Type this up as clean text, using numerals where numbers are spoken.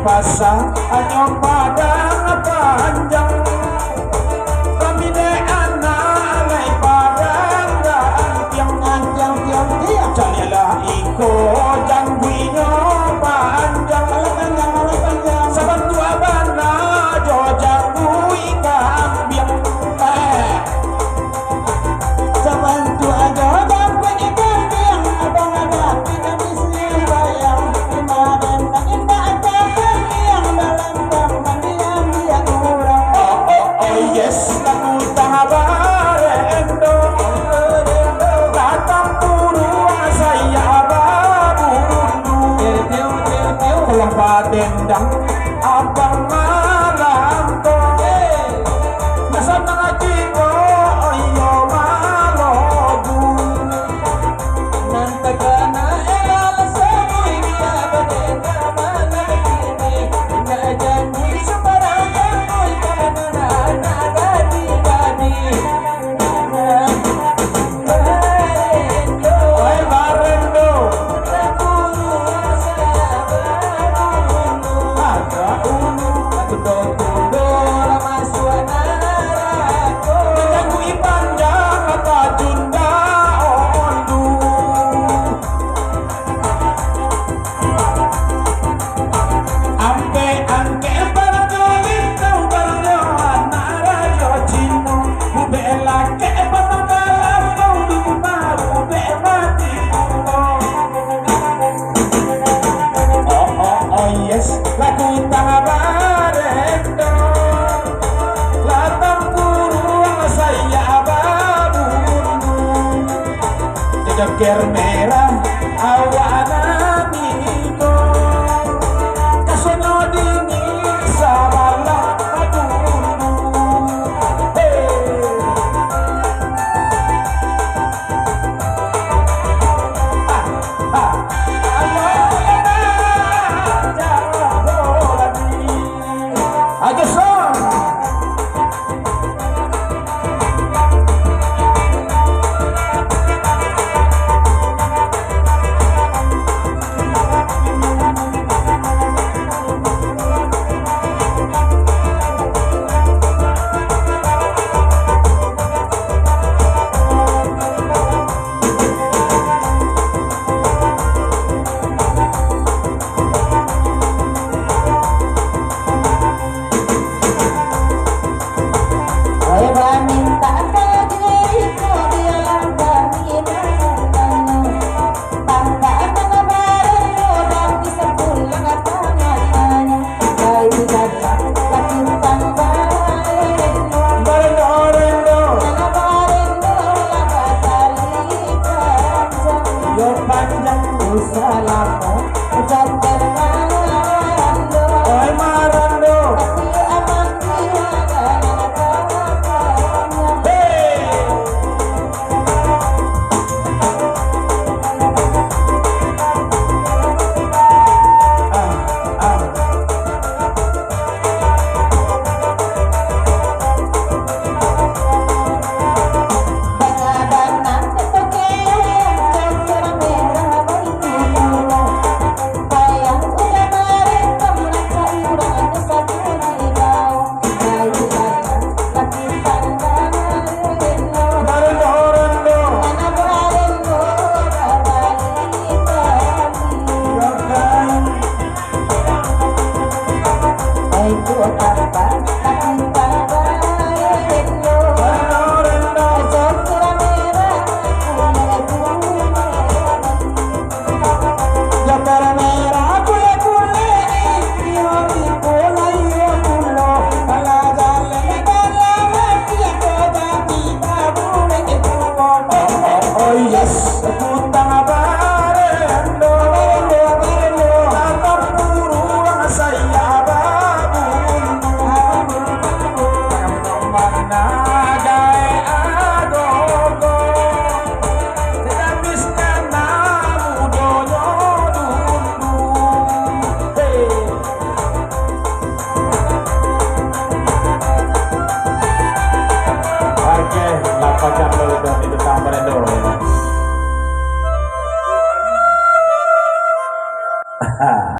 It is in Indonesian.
pasang anyong padang panjang kami de anak alay parang tiang tiang jalilah iko janggui nyo panjang saban tua bana jo janggui kambiang saban tua jo janggui kambiang abang ada kita misi bayang kemarin indah ada yang dalam panggilan dia kurang oh yes aku tabarendo datang puruan saya babundu kalau patendang abang malam ko nasa mga chiko ayo malogu nantaga na alas amoy biyabadena managini najanyi sa barangay mo'y kanana nagadi-gadi oy barendo lagu tabarendo latang puruang saya babundu jejer merah awana niko kasono dingin sabala adundu ayo son